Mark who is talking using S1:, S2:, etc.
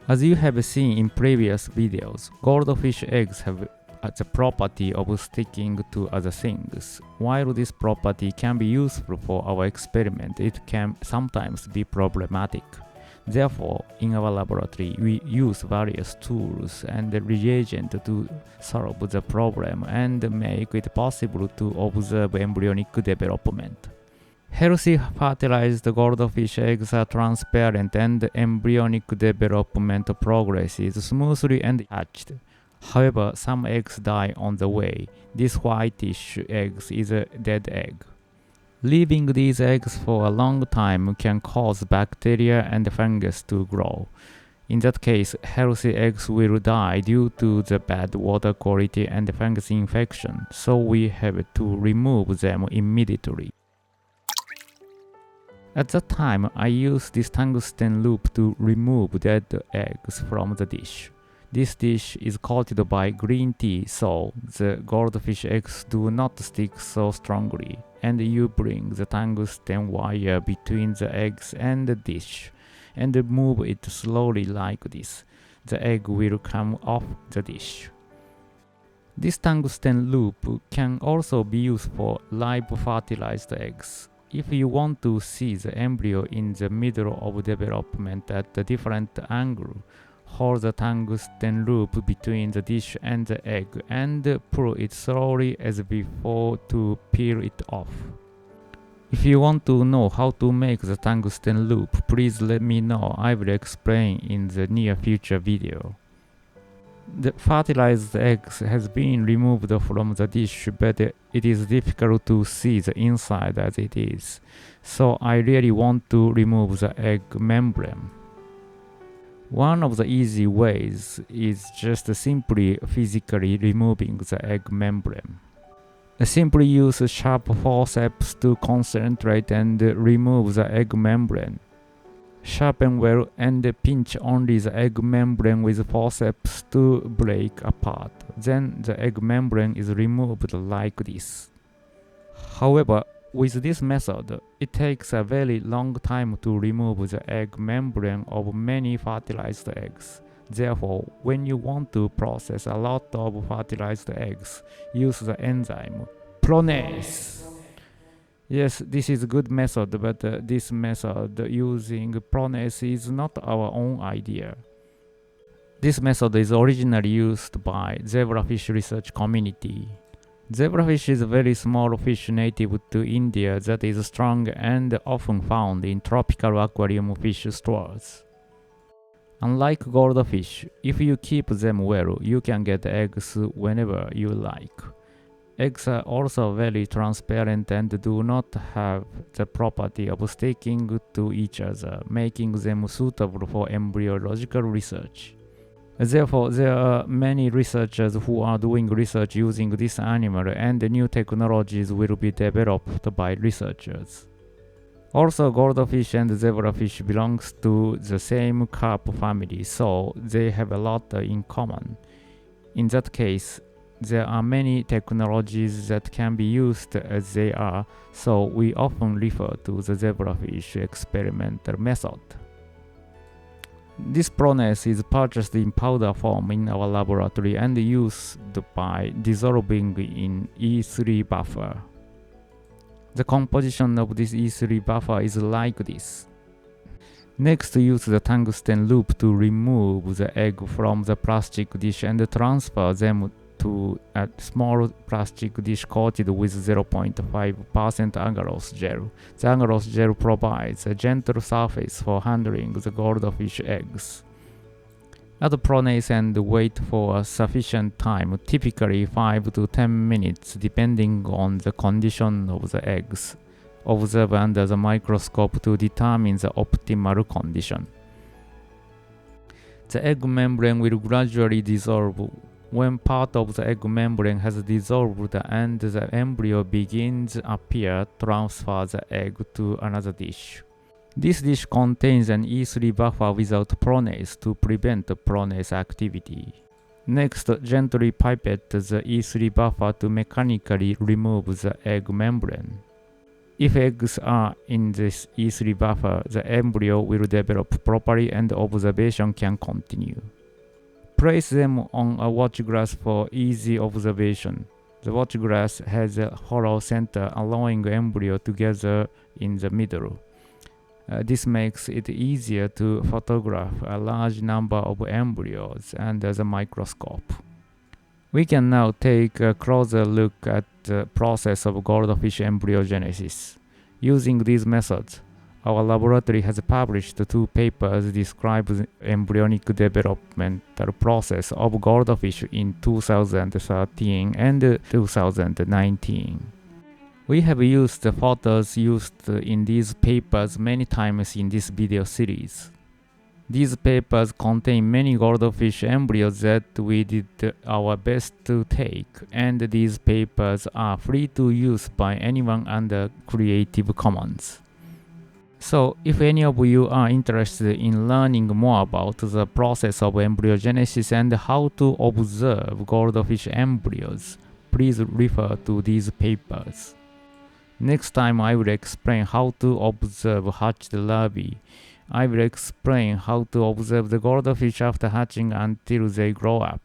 S1: As you have seen in previous videos, goldfish eggs have the property of sticking to other things. While this property can be useful for our experiment, it can sometimes be problematic. Therefore, in our laboratory, we use various tools and reagents to solve the problem and make it possible to observe embryonic development. Healthy fertilized goldfish eggs are transparent and embryonic development progresses smoothly and hatched. However, some eggs die on the way. This whitish egg is a dead egg. Leaving these eggs for a long time can cause bacteria and fungus to grow. In that case, healthy eggs will die due to the bad water quality and fungus infection, so we have to remove them immediately. At that time, I use this tungsten loop to remove dead eggs from the dish. This dish is coated by green tea, so the goldfish eggs do not stick so strongly, and you bring the tungsten wire between the eggs and the dish, and move it slowly like this. The egg will come off the dish. This tungsten loop can also be used for live fertilized eggs. If you want to see the embryo in the middle of development at a different angle, hold the tungsten loop between the dish and the egg and pull it slowly as before to peel it off. If you want to know how to make the tungsten loop, please let me know. I will explain in the near future video. The fertilized eggs has been removed from the dish, but it is difficult to see the inside as it is, so I really want to remove the egg membrane. One of the easy ways is just simply physically removing the egg membrane. Simply use sharp forceps to concentrate and remove the egg membrane. Sharpen well and pinch only the egg membrane with forceps to break apart. Then the egg membrane is removed like this. However, with this method, it takes a very long time to remove the egg membrane of many fertilized eggs. Therefore, when you want to process a lot of fertilized eggs, use the enzyme pronase. Yes, this is a good method, but this method using pronase is not our own idea. This method is originally used by zebrafish research community. Zebrafish is a very small fish native to India that is strong and often found in tropical aquarium fish stores. Unlike goldfish, if you keep them well, you can get eggs whenever you like. Eggs are also very transparent and do not have the property of sticking to each other, making them suitable for embryological research. Therefore, there are many researchers who are doing research using this animal, and new technologies will be developed by researchers. Also, goldfish and zebrafish belongs to the same carp family, so they have a lot in common. In that case, there are many technologies that can be used as they are, so we often refer to the zebrafish experimental method. This pronase is purchased in powder form in our laboratory and used by dissolving in E3 buffer. The composition of this E3 buffer is like this. Next, use the tungsten loop to remove the egg from the plastic dish and transfer them to a small plastic dish coated with 0.5% agarose gel. The agarose gel provides a gentle surface for handling the goldfish eggs. Add pronase and wait for a sufficient time, typically 5 to 10 minutes, depending on the condition of the eggs. Observe under the microscope to determine the optimal condition. The egg membrane will gradually dissolve. When part of the egg membrane has dissolved and the embryo begins to appear, transfer the egg to another dish. This dish contains an E3 buffer without pronase to prevent pronase activity. Next, gently pipette the E3 buffer to mechanically remove the egg membrane. If eggs are in this E3 buffer, the embryo will develop properly and observation can continue. Place them on a watch glass for easy observation. The watch glass has a hollow center allowing embryo to gather in the middle. This makes it easier to photograph a large number of embryos under the microscope. We can now take a closer look at the process of goldfish embryogenesis. Using these methods, our laboratory has published 2 papers describing the embryonic developmental process of goldfish in 2013 and 2019. We have used the photos used in these papers many times in this video series. These papers contain many goldfish embryos that we did our best to take, and these papers are free to use by anyone under Creative Commons. So, if any of you are interested in learning more about the process of embryogenesis and how to observe goldfish embryos, please refer to these papers. Next time I will explain how to observe hatched larvae. I will explain how to observe the goldfish after hatching until they grow up.